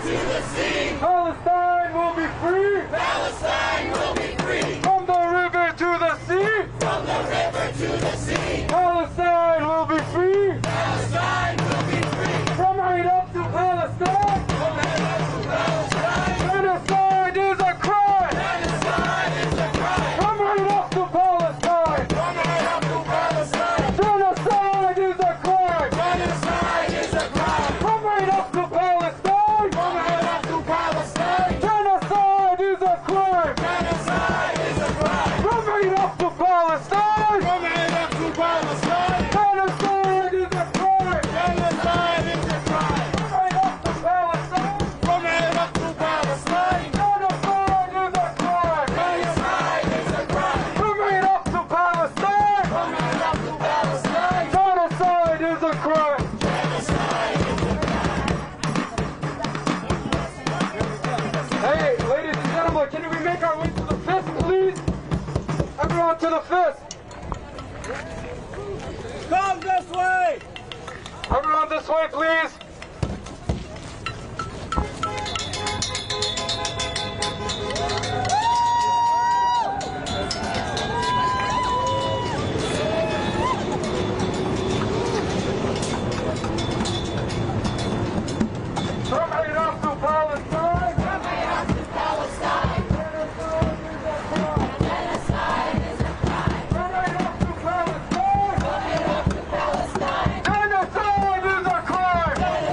to the sea. Palestine will be free. Palestine will be free. From the river to the sea. From the river to the sea. Palestine will be free. Palestine will be free. From right up to Palestine. From right up to Palestine. Genocide is a crime. Genocide is a crime. From right up to Palestine. From right up to Palestine. Genocide is a crime. Genocide is a crime. From right up to Palestine. From right up to Palestine. Genocide is a crime. Genocide is a crime. From right up to Palestine. From right up to Palestine. Genocide is a crime. Genocide is a crime. From right up to Palestine. From right up to Palestine. Genocide is a crime. Genocide is a crime. From right up to Palestine. From right up to Palestine. Genocide is a crime. Genocide is a crime. Hey, ladies and gentlemen, can we make our way to the fist, please? Everyone to the fist. Come this way. Everyone this way, please. From right up to Palestine. From right up to Palestine. Genocide is a crime. Genocide is a crime. From right up to Palestine. From right up to Palestine. Genocide is a crime.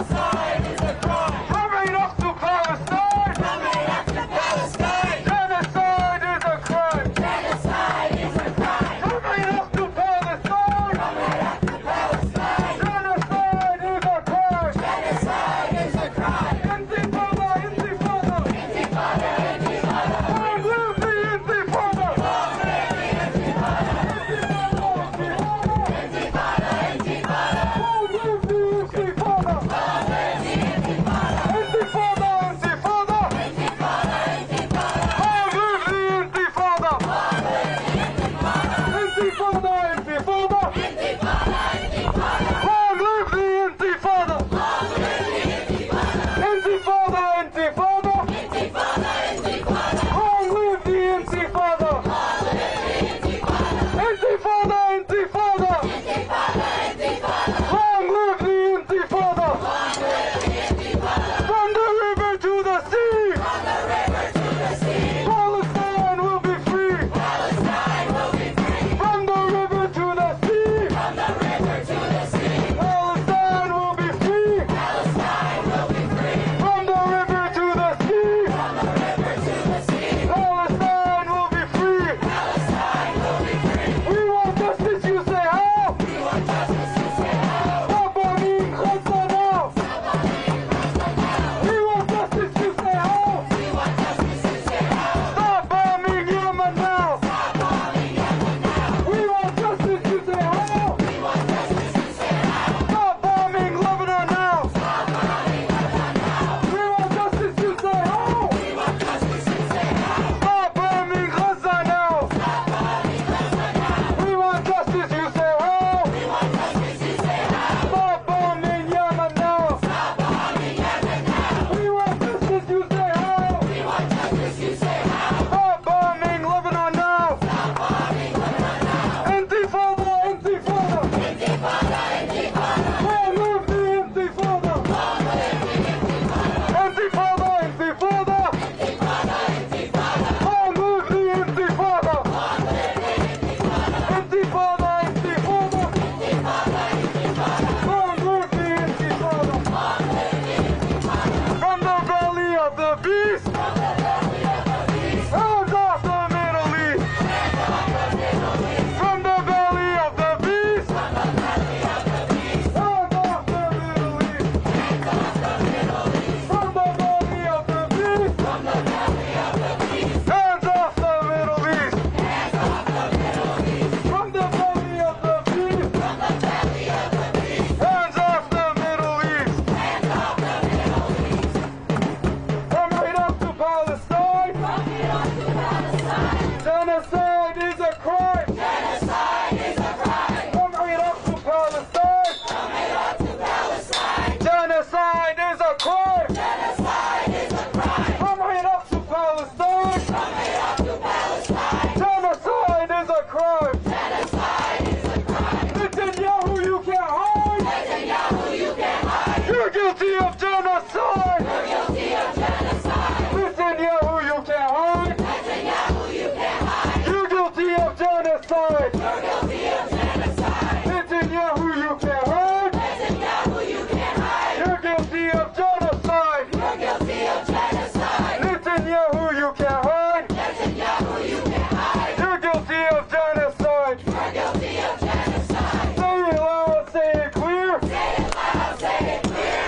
guilty of genocide! You're guilty of genocide! Netanyahu, you can't hide! Netanyahu, you can't hide! You're guilty of genocide! You're guilty of genocide! Netanyahu, you can't hide! Netanyahu, you can't hide! You're guilty of genocide! You're guilty of genocide! Netanyahu, you can't hide! Netanyahu, you can't hide! You're guilty of genocide! You're guilty of genocide! Say it loud, say it clear! Say it loud, say it clear!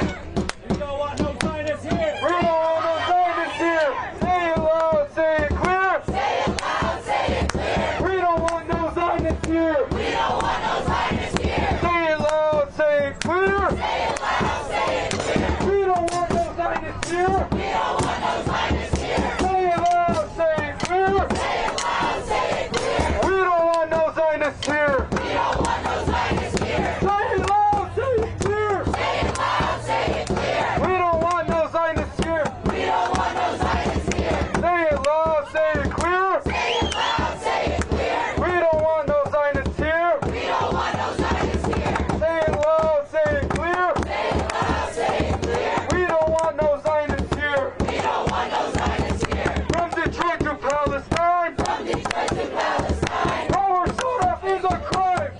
We don't want no Zionists here. We don't want no Zionists here! Say it loud, say it clear! Say it loud, say it clear! We don't want no Zionists here! We don't want no Zionists here! Say it loud, say it clear! Say it loud, say it clear! We don't want no Zionists here! We don't want no Zionists here! Say it loud, say it clear! Say it loud, say it clear! We don't want no Zionists here! We don't want no Zionists here! Say it loud, say it clear! Say it loud, say it clear! We don't want no Zionists here! We don't want no Zionists here! Say it loud, say it clear! Say it loud, say it clear! We don't want no Zionists here! We don't want no Zionists here! Say it loud, say it clear! Say it loud, say it clear! We don't want no Zionists here! We don't want no Zionists here! From Detroit to Palestine! From Detroit to Palestine! Power shut off is a crime!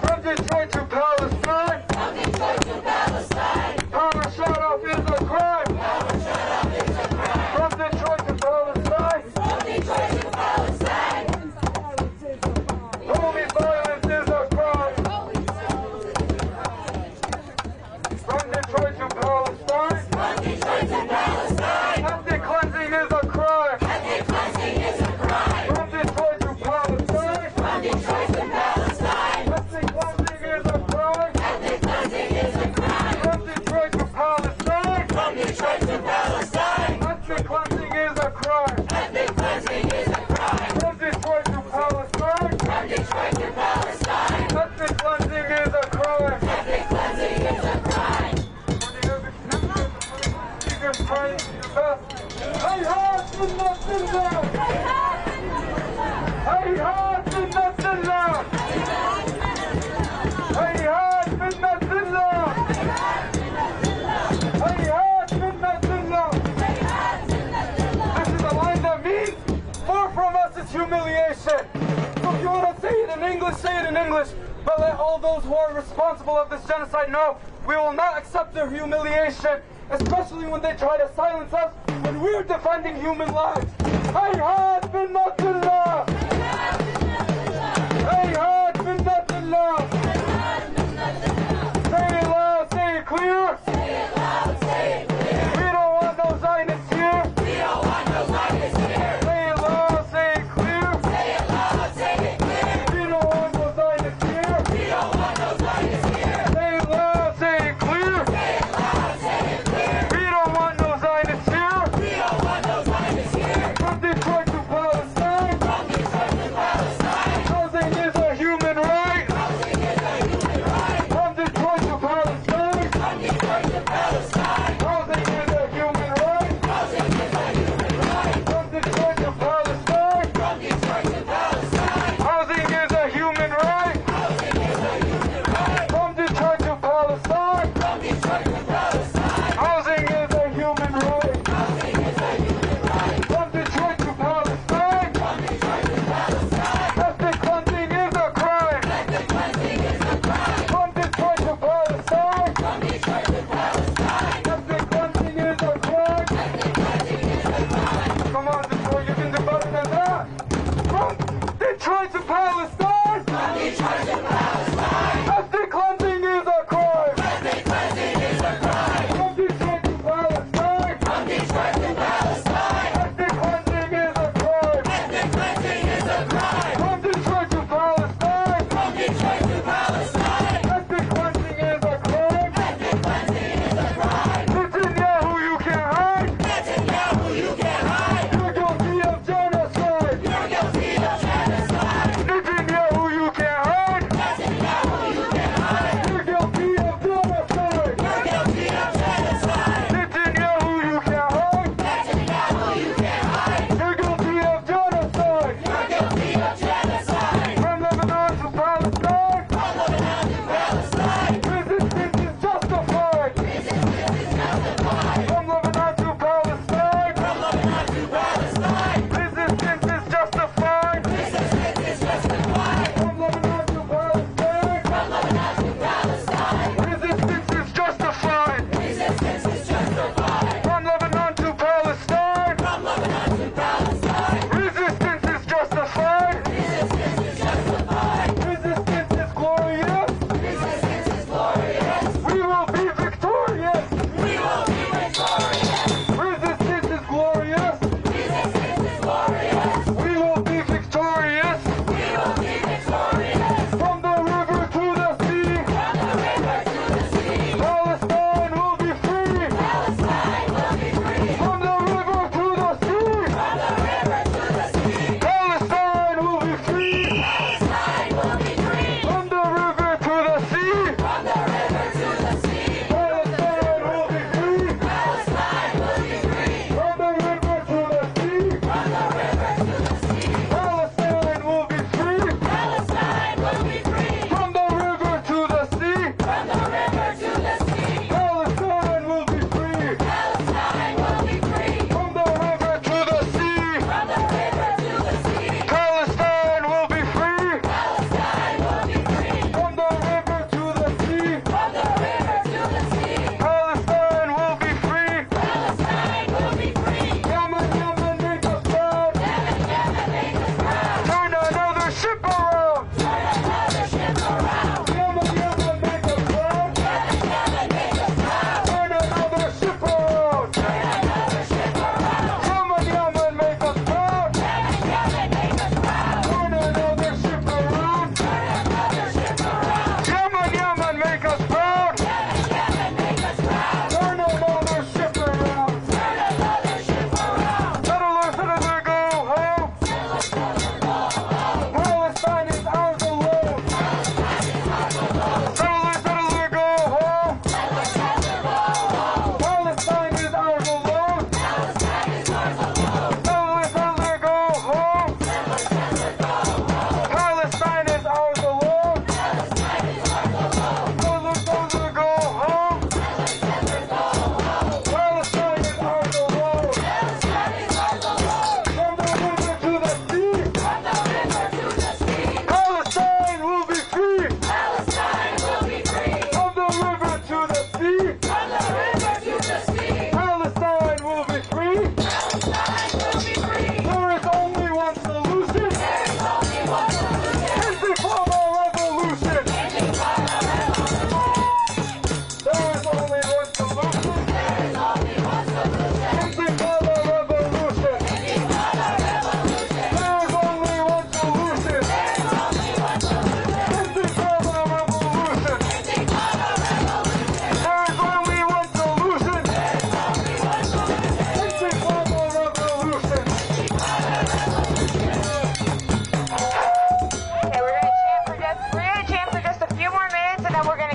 From Detroit to Palestine! From Detroit to Palestine! Power shut off is a crime! Power shut off is a crime! From Detroit to Palestine! From Detroit to Palestine! Holy violence is a crime! From Detroit to Palestine! From Detroit to Palestine! Ethnic cleansing is a crime! Ethnic cleansing is a crime! From Detroit to Palestine! From Detroit to Palestine! Ethnic cleansing is a crime! Ethnic cleansing is a crime! From Detroit to Palestine! From Detroit to Palestine! Ethnic cleansing is a crime! Ethnic cleansing is a crime! From Detroit to Palestine! From Detroit to Palestine! Ethnic cleansing is a crime! Ethnic cleansing is a crime! هيهات منا سلة هيهات منا سلة هيهات منا سلة هيهات منا سلة. This is a line that means more from us is humiliation. So if you want to say it in English, say it in English. But let all those who are responsible of this genocide know we will not accept their humiliation, especially when they try to silence us when we're defending human lives. هيهات منا سلة هيهات منا سلة. Say it loud, say it clear. Say it loud, say it clear! We don't want no Zionists here. We don't want no Zionists here! Say it loud, say it clear. Say it loud, say it clear! We don't want no Zionists here. We don't want no Zionists here! Say it loud, say it clear. Say it loud, say it clear! We don't want no Zionists here. We don't want no Zionists here! From Detroit to Palestine. From Detroit to Palestine! Housing is a human right. Housing is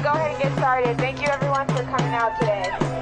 go ahead and get started. Thank you everyone for coming out today.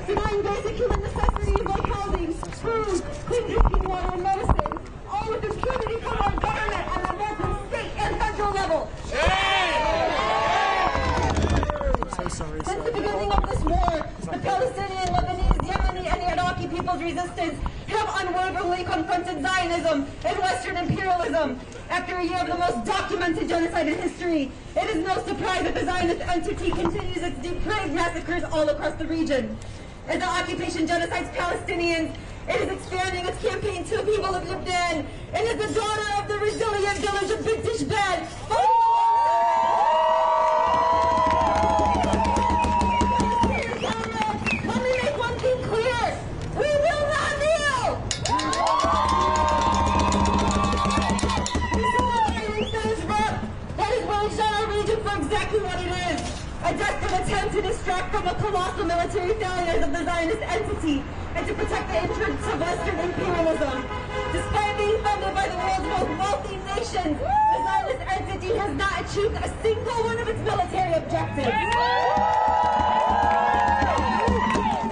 denying basic human necessities like housing, food, clean drinking water, and medicine, all with impunity. people's resistance have unwaveringly confronted Zionism and Western imperialism. After a year of the most documented genocide in history, it is no surprise that the Zionist entity continues its depraved massacres all across the region. As the occupation genocides Palestinians, it is expanding its campaign to the people of Lebanon, and is the daughter of the resilient village of Big Tishbed. Let me make one thing clear. We will not kneel! We celebrate that is willing to show our region for exactly what it is. A desperate attempt to distract from the colossal military failures of the Zionist entity and to protect the interests of Western imperialism. Despite being funded by the world's most wealthy nations, the Zionist entity has not achieved a single one of its military objectives.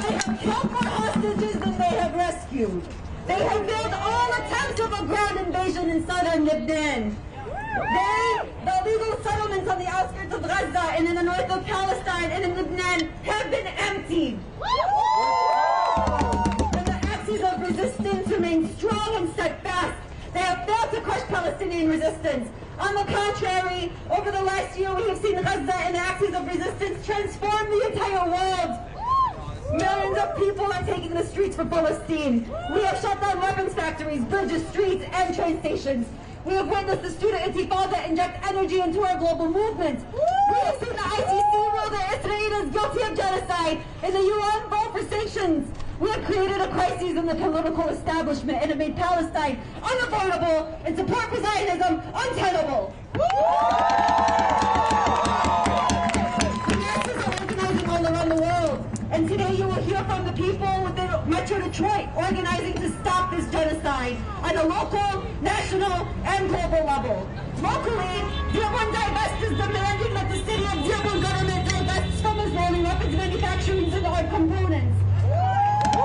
They have killed more hostages than they have rescued. They have failed all attempts of a ground invasion in southern Lebanon. The illegal settlements on the outskirts of Gaza and in the north of Palestine and in Lebanon have been emptied. And the axes of resistance remain strong and steadfast. They have failed to crush Palestinian resistance. On the contrary, over the last year we have seen Gaza and the axes of resistance transform the entire world. Millions of people are taking the streets for Palestine. We have shut down weapons factories, bridges, streets, and train stations. We have witnessed the student intifada inject energy into our global movement. We have seen the ICC rule that Israel is guilty of genocide and the UN vote for sanctions. We have created a crisis in the political establishment and have made Palestine unavoidable and support for Zionism untenable. The masses are organizing all around the world. And today you will hear from the people within Metro Detroit organizing to stop this genocide on a local, national, and global level. Locally, Dearborn Divest is demanding that the city of Dearborn government divests from Israeli weapons manufacturing and oil components. The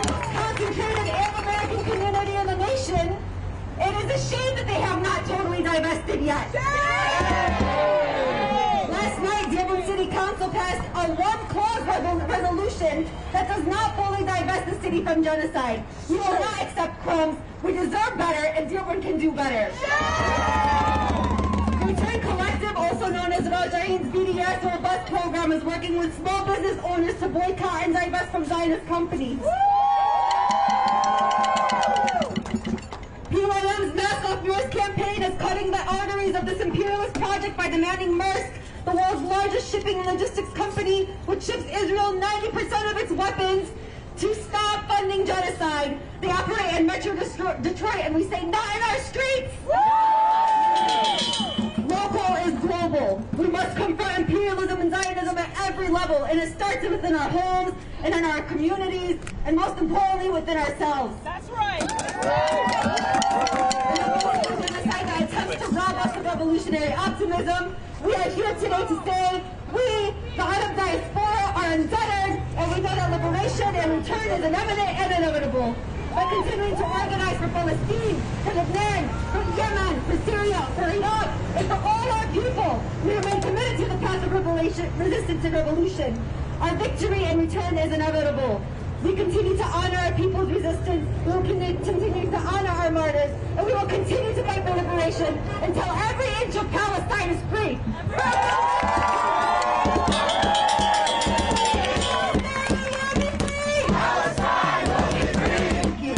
most concentrated Arab-American community in the nation, it is a shame that they have not totally divested yet. Last night, Dearborn City Council passed a one-clause resolution that does not fully divest the city from genocide. We will not accept crumbs. We deserve better, and Dearborn can do better. Return Collective, also known as Rajahin's BDS or bus program, is working with small business owners to boycott and divest from Zionist companies. PYM's Mask Off Yours campaign is cutting the arteries of this imperialist project by demanding Maersk, the world's largest shipping and logistics company, which ships Israel 90% of its weapons, to stop funding genocide. They operate in Metro Detroit, and we say, not in our streets! Local is global. We must confront imperialism and Zionism at every level, and it starts within our homes, and in our communities, and most importantly, within ourselves. That's right. Genocide that attempts to rob us of revolutionary optimism. We are here today to say we, the Arab diaspora, are unfettered, and we know that liberation and return is inevitable and inevitable. By continuing to organize for Palestine, for Lebanon, for Yemen, for Syria, for Iraq, and for all our people, we remain committed to the path of resistance and revolution. Our victory and return is inevitable. We continue to honor our people's resistance, we will continue to honor our martyrs, and we will continue to fight for liberation until every inch of Palestine is free. Palestine will be free. Thank you.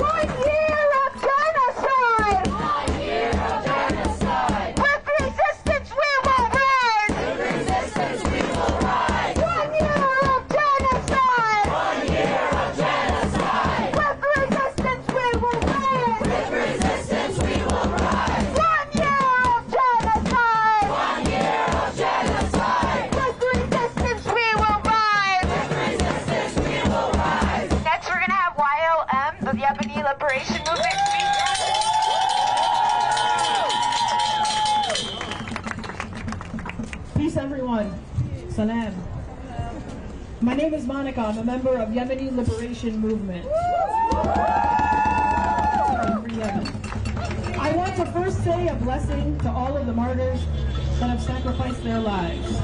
1 year of genocide! 1 year of genocide. With resistance we will rise! With resistance we will rise. 1 year of genocide! 1 year of genocide. With resistance we will rise! With resistance we will rise. 1 year of genocide! 1 year of genocide. With resistance we will rise! With resistance we will rise. Next we're gonna have YLM, the Yemeni Liberation Movement speaker. Peace, everyone. Salam. My name is Monica. I'm a member of Yemeni Liberation Movement. I want to first say a blessing to all of the martyrs that have sacrificed their lives.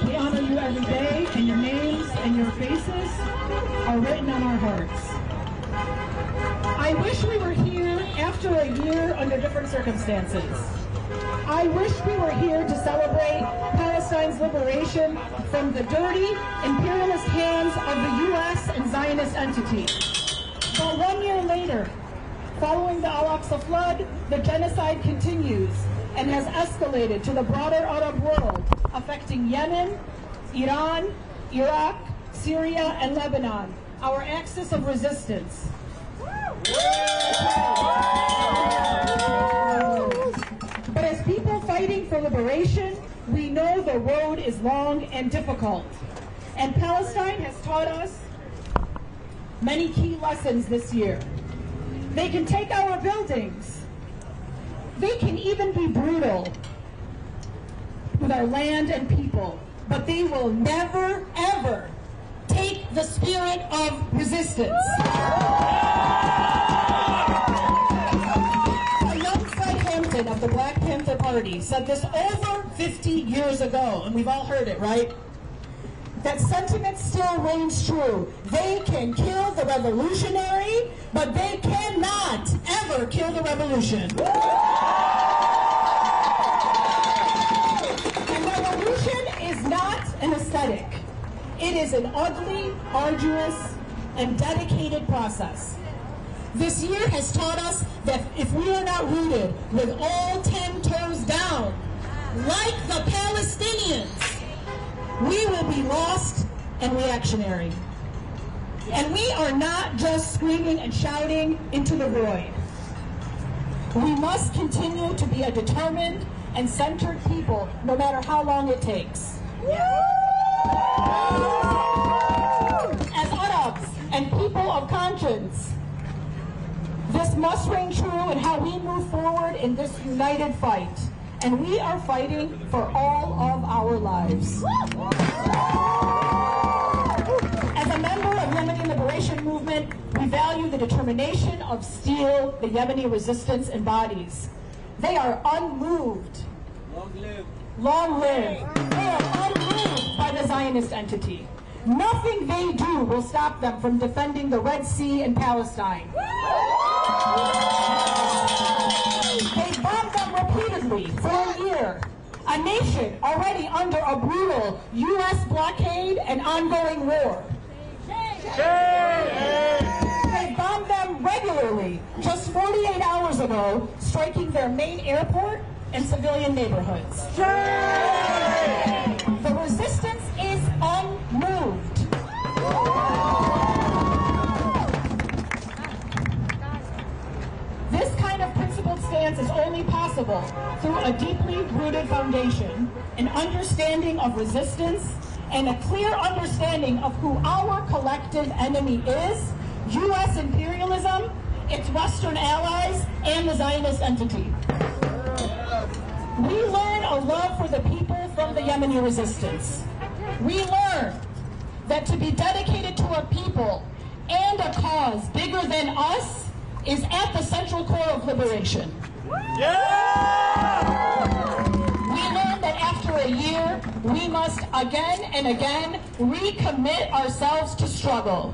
We honor you every day, and your names and your faces are written on our hearts. I wish we were here after a year under different circumstances. I wish we were here to celebrate Palestine's liberation from the dirty, imperialist hands of the U.S. and Zionist entity. But 1 year later, following the Al-Aqsa flood, the genocide continues and has escalated to the broader Arab world, affecting Yemen, Iran, Iraq, Syria, and Lebanon, our axis of resistance. But as people fighting for liberation, we know the road is long and difficult. And Palestine has taught us many key lessons this year. They can take our buildings. They can even be brutal with our land and people. But they will never, ever take the spirit of resistance. Of the Black Panther Party said this over 50 years ago, and we've all heard it, right? That sentiment still reigns true. They can kill the revolutionary, but they cannot ever kill the revolution. And revolution is not an aesthetic. It is an ugly, arduous, and dedicated process. This year has taught us that if we are not rooted with all 10 toes down, like the Palestinians, we will be lost and reactionary. And we are not just screaming and shouting into the void. We must continue to be a determined and centered people, no matter how long it takes. As Arabs and people of conscience, this must ring true in how we move forward in this united fight. And we are fighting for all of our lives. As a member of Yemeni Liberation Movement, we value the determination of steel the Yemeni resistance embodies. They are unmoved. Long live. Long live. They are unmoved by the Zionist entity. Nothing they do will stop them from defending the Red Sea and Palestine. They bombed them repeatedly for a year. A nation already under a brutal U.S. blockade and ongoing war. They bombed them regularly, just 48 hours ago, striking their main airport and civilian neighborhoods. The resistance is unmoved. This kind of principled stance is only possible through a deeply rooted foundation, an understanding of resistance, and a clear understanding of who our collective enemy is, U.S. imperialism, its Western allies, and the Zionist entity. We learn a love for the people from the Yemeni resistance. We learn that to be dedicated to a people and a cause bigger than us is at the central core of liberation. We learn that after a year, we must again and again recommit ourselves to struggle.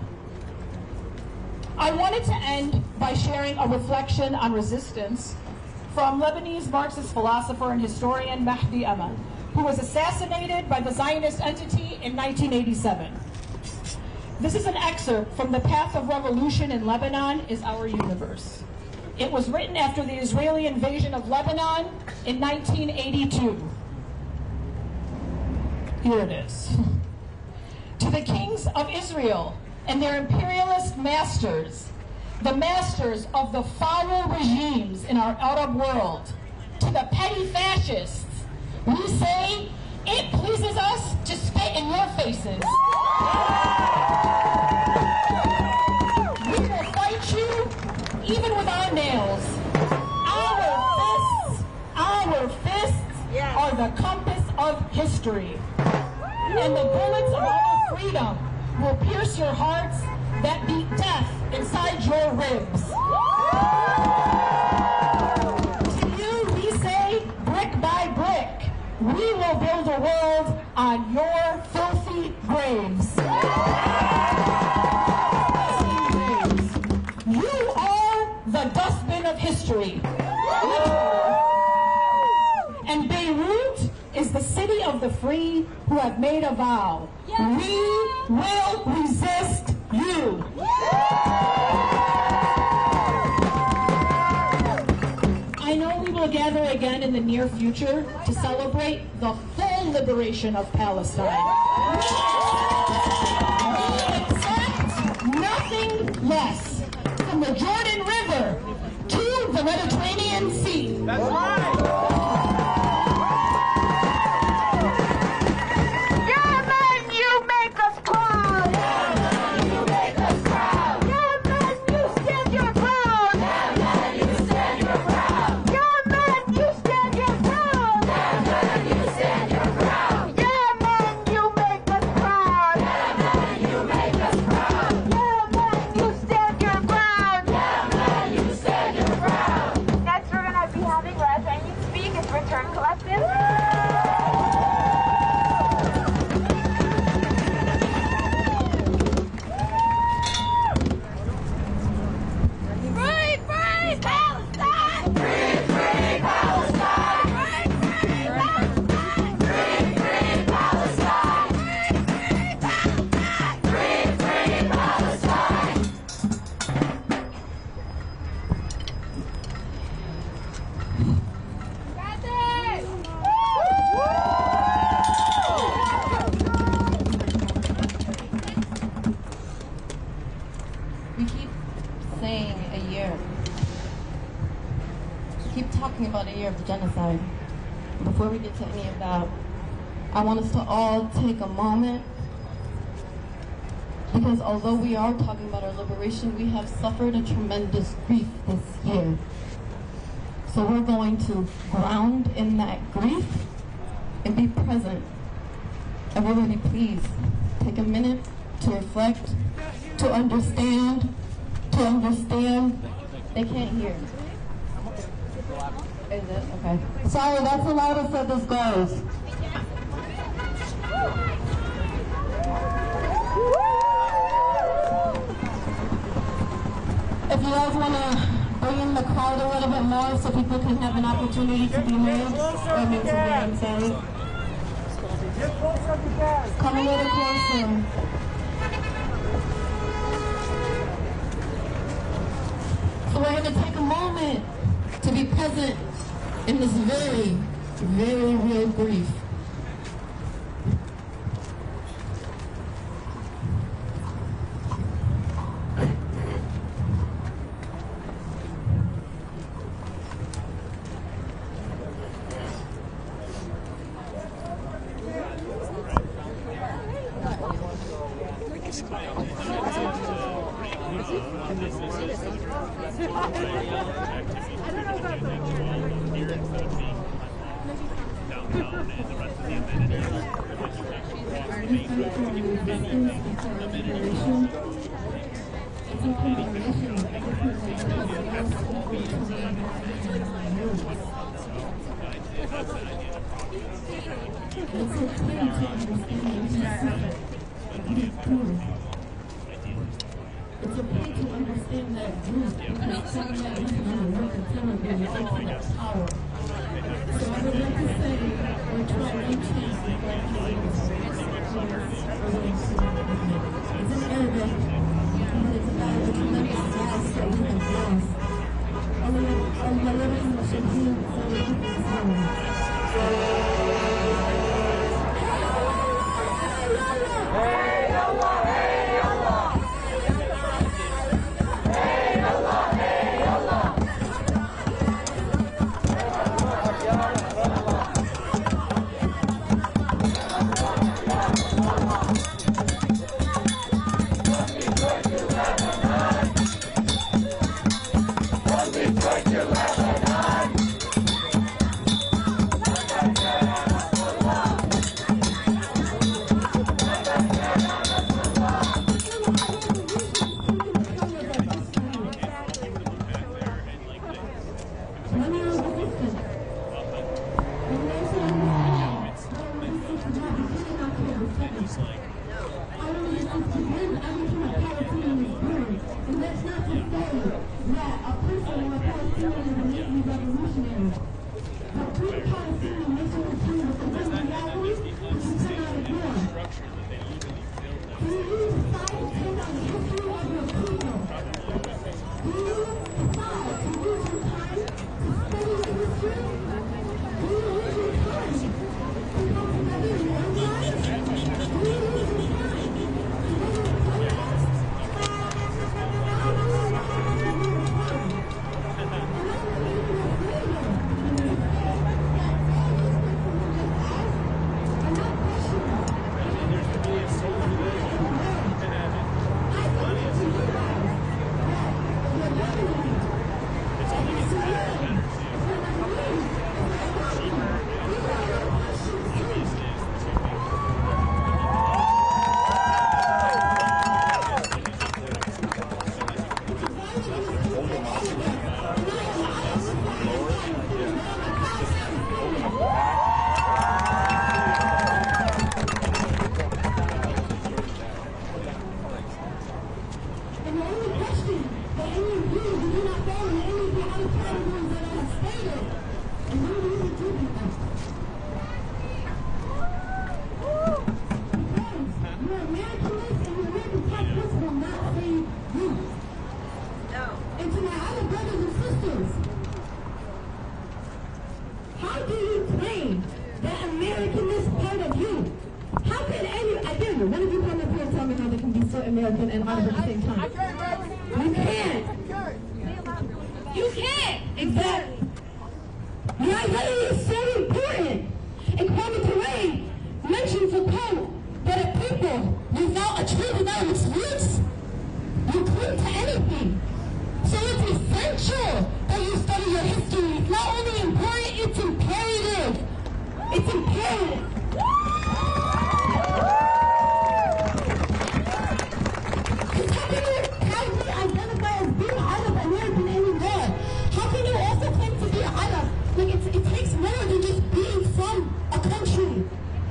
I wanted to end by sharing a reflection on resistance from Lebanese Marxist philosopher and historian Mahdi Ahmad, who was assassinated by the Zionist entity in 1987. This is an excerpt from The Path of Revolution in Lebanon is Our Universe. It was written after the Israeli invasion of Lebanon in 1982. Here it is. To the kings of Israel and their imperialist masters, the masters of the foul regimes in our Arab world, to the petty fascists, we say, it pleases us to spit in your faces. We will fight you even with our nails. Our fists are the compass of history. And the bullets of our freedom will pierce your hearts that beat death inside your ribs. To you we say, brick by brick, we will build a world on your filthy braves. You are the dustbin of history. And Beirut is the city of the free who have made a vow. We will resist you. I know we will gather again in the near future to celebrate the full liberation of Palestine. We accept nothing less, from the Jordan River to the Mediterranean Sea. That's right. About a year of the genocide. Before we get to any of that, I want us to all take a moment, because although we are talking about our liberation, we have suffered a tremendous grief this year. So we're going to ground in that grief and be present. Everybody, please take a minute to reflect, to understand. They can't hear. Is it? Okay. Sorry, that's the loudest that this goes. If you guys want to bring in the crowd a little bit more so people can have an opportunity to be heard, or me to be, I'm sorry. Come a little closer. So we're going to take a moment to be present in this very, very real grief. It's okay to understand that group because some of that reason on the work and terribly is also that power. So I would like to say we're trying to reach these it's in Arabic, but it's about the tremendous gas that we have lost. Hey Allah, hey Allah. Hey Allah, hey Allah. Must be quick to recognize. American and Arab at the same time. You can't. You can't. Exactly. The identity is so important. And Kwame Ture mentions a quote that a people without a tree without its roots, you cling to anything. So it's essential that you study your history. It's not only important, it's imperative. It's imperative. It takes more than just being from a country.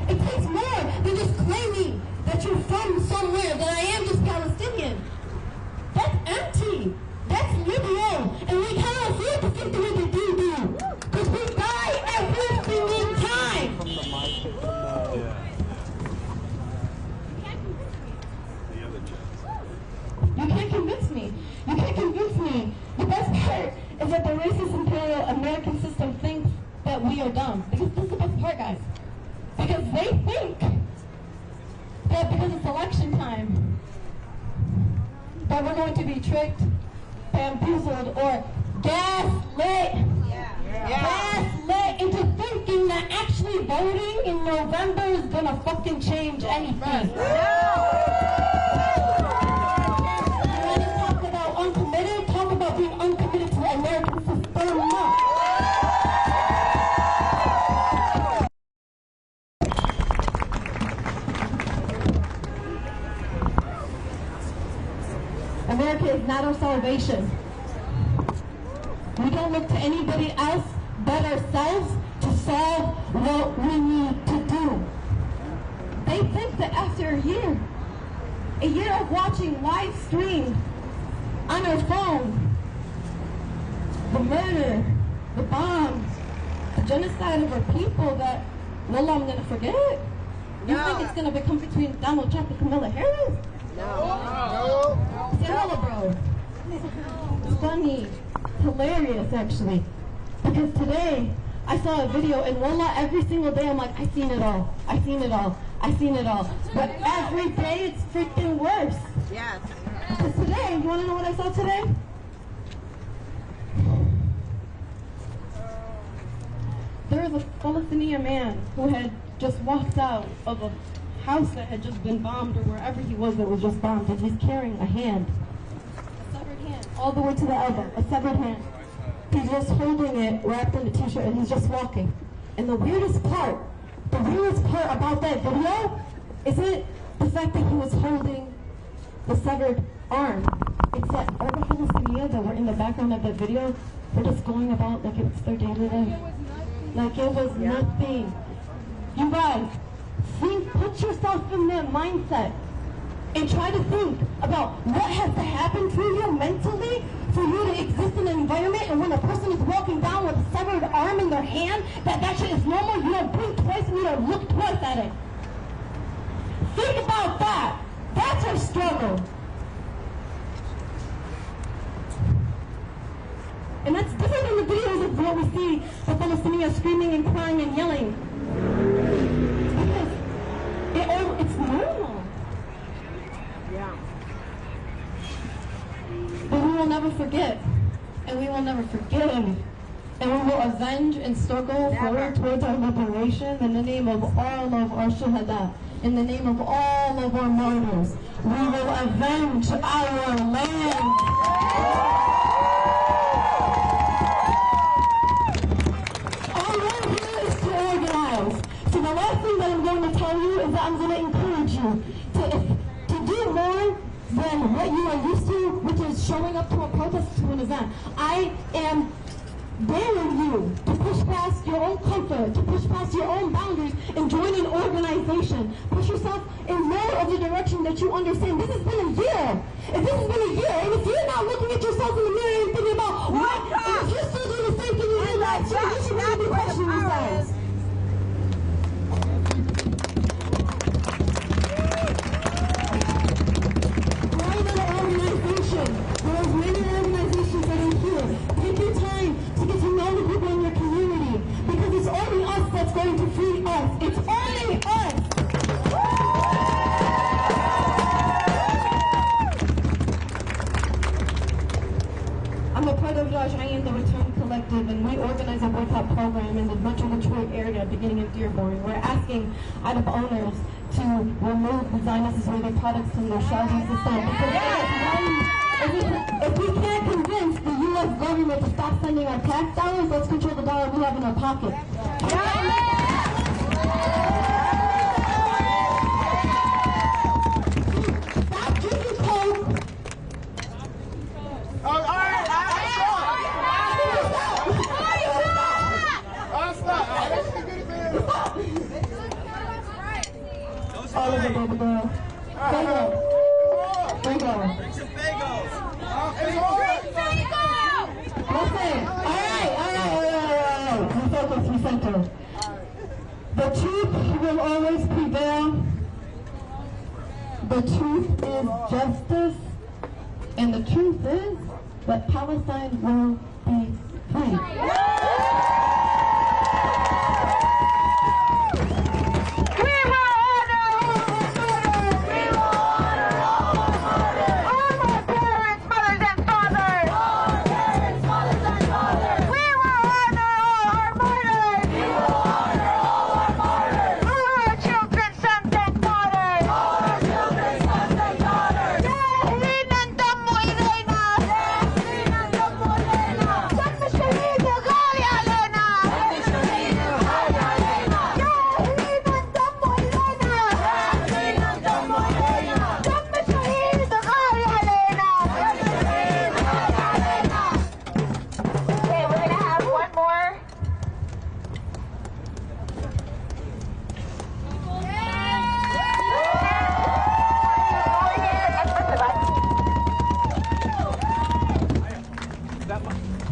It takes more than just claiming that you're from somewhere, that I am just Palestinian. That's empty. That's liberal. And we cannot afford to think the way they do. Because we die every single time. You can't convince me. You can't convince me. The best part is that the racist imperial American system thinks that we are dumb. Because this is the best part, guys. Because they think that because it's election time, that we're going to be tricked, bamboozled, or gaslit into thinking that actually voting in November is going to fucking change anything. You want to talk about uncommitted? Talk about being uncommitted to the American system. America is not our salvation. We don't look to anybody else but ourselves to solve what we need to do. They think that after a year of watching live stream on our phone, the murder, the bombs, the genocide of our people, that, well, I'm going to forget it? You think it's going to become between Donald Trump and Kamala Harris? No. Sarah, bro. It's funny. Hilarious, actually. Because today, I saw a video, and wallah, every single day I'm like, I've seen it all. I've seen it all. I've seen it all. But every day it's freaking worse. Yes. Because today, you want to know what I saw today? There was a Palestinian man who had just walked out of a house that had just been bombed, or wherever he was that was just bombed, and he's carrying a hand. A severed hand, all the way to the elbow, a severed hand. He's just holding it, wrapped in a t-shirt, and he's just walking. And the weirdest part about that video isn't the fact that he was holding the severed arm. It's that all the Palestinians that were in the background of that video were just going about like it was their daily life. Like it was nothing. You guys, put yourself in that mindset and try to think about what has to happen to you mentally for you to exist in an environment, and when a person is walking down with a severed arm in their hand, that shit is normal. You don't blink twice and you don't look twice at it. Think about that. That's our struggle. And that's different than the videos of what we see the Palestinians screaming and crying and yelling. Because it's normal. Yeah. But we will never forget. And we will never forgive. And we will avenge and struggle forward towards our liberation in the name of all of our shuhada. In the name of all of our martyrs. We will avenge our land. So the last thing that I'm going to tell you is that I'm going to encourage you to do more than what you are used to, which is showing up to a protest. protest to an event. I am daring you to push past your own comfort, to push past your own boundaries and join an organization. Push yourself in more of the direction that you understand. This has been a year. If this has been a year, and if you're not looking at yourself in the mirror and thinking about what, and if you're still doing the same thing you did last year, you should really be questioning yourselves. There's many organizations that are here. Take your time to get to know the people in your community, because it's only us that's going to free us. It's only us. I'm a part of the Return Collective, and we organize a boycott program in the Metro Detroit area beginning in Dearborn. We're asking item owners to remove the Zionist Israeli products from their shelving system, because if we can't convince the U.S. government to stop sending our tax dollars, let's control the dollar we have in our pocket. Stop drinking Coke. All of it, baby girl. Bingo. Listen, alright. We center. The truth will always prevail. The truth is justice. And the truth is that Palestine will be free.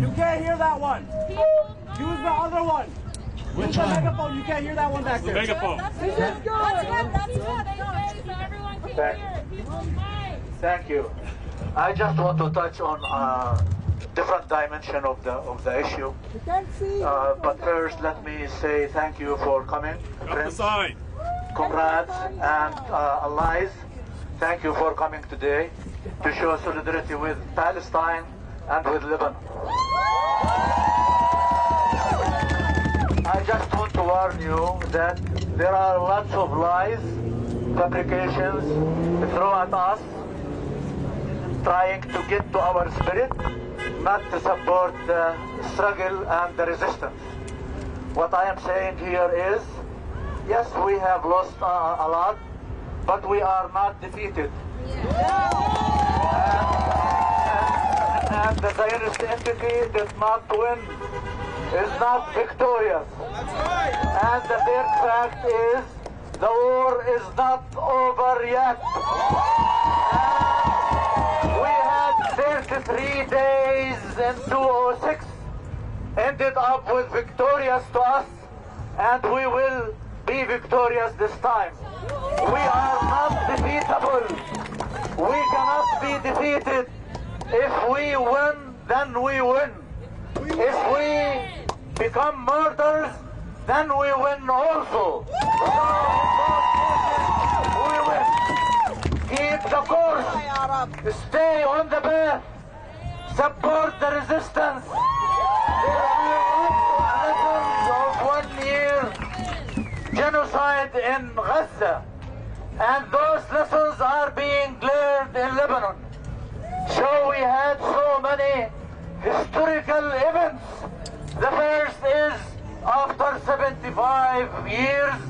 You can't hear that one. Use the other one. Use the megaphone. You can't hear that one back there. Megaphone. Thank you. I just want to touch on different dimension of the issue. But first, let me say thank you for coming, friends, comrades, and allies. Thank you for coming today to show solidarity with Palestine and with Lebanon. I just want to warn you that there are lots of lies, fabrications thrown at us, trying to get to our spirit, not to support the struggle and the resistance. What I am saying here is, yes, we have lost a lot, but we are not defeated. And the Zionist entity did not win, is not victorious. And the third fact is, the war is not over yet. And we had 33 days in 2006, ended up with victorious to us, and we will be victorious this time. We are not defeatable. We cannot be defeated. If we win, then we win. If we become martyrs, then we win also. We win. Keep the course. Stay on the path. Support the resistance. There are lessons of 1 year genocide in Gaza, and those lessons are being learned in Lebanon. So we had so many historical events. The first is, after 75 years,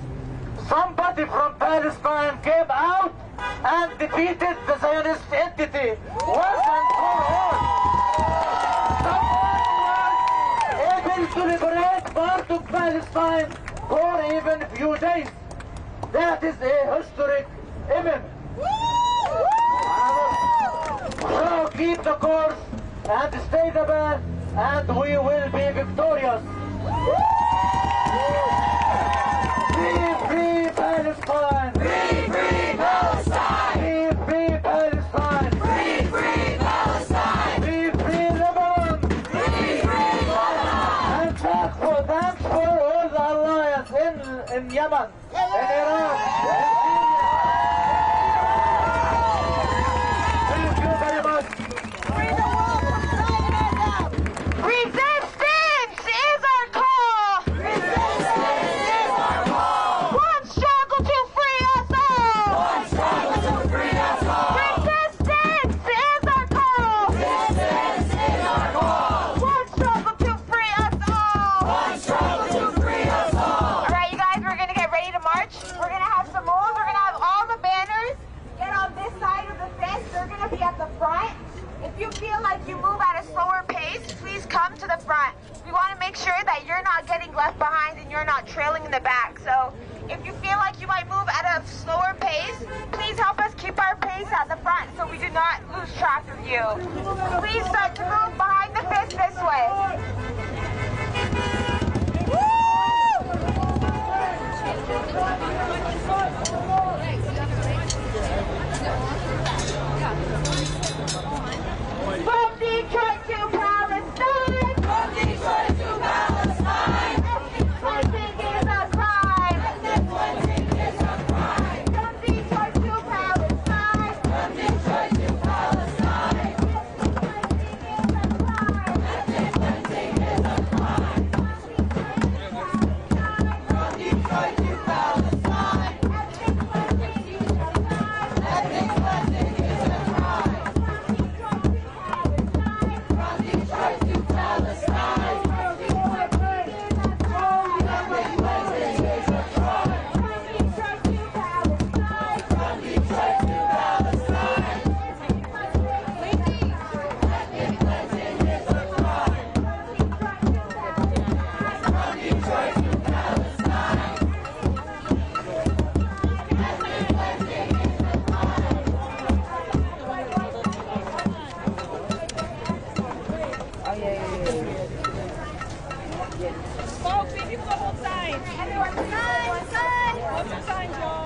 somebody from Palestine came out and defeated the Zionist entity once and for all. to liberate part of Palestine for even a few days. That is a historic event. So keep the course and stay the path, and we will be victorious. Free Palestine! Free Palestine! Free Palestine! Free Palestine! Free Lebanon! Free Lebanon! And thanks for all the alliance in Yemen, in Iraq, thank you very much. Free the world from Zionism! Resistance is our call! Resistance is our call! One struggle to free us all! One struggle to free us all! Resistance is our call! Resistance is our call! One struggle to free us all! One struggle to free us all! Alright, you guys, we're gonna get ready to march. We're gonna have some rules. We're gonna have all the banners get on this side of the fence. They're gonna be at the front. If you feel like you move at a slower pace, please come to the front. We want to make sure that you're not getting left behind and you're not trailing in the back. So if you feel like you might move at a slower pace, please help us keep our pace at the front so we do not lose track of you. Please start to move behind the fence this way. From Detroit to Palestine! From Detroit to Palestine! Ethnic cleansing is a crime! Ethnic cleansing is a crime! From Detroit to Palestine! From Detroit to Palestine! Ethnic cleansing is a crime! Ethnic cleansing is a crime! From Detroit to Palestine! Ethnic cleansing is a crime! Ethnic cleansing is a crime! From Detroit to Palestine! From Detroit to Palestine! Ethnic cleansing is a crime! From Detroit to Palestine! From Detroit to Palestine! Ethnic cleansing is a crime! From Detroit to Palestine! Folks, if you put hold signs. Everyone, sign! What's your sign, Joe?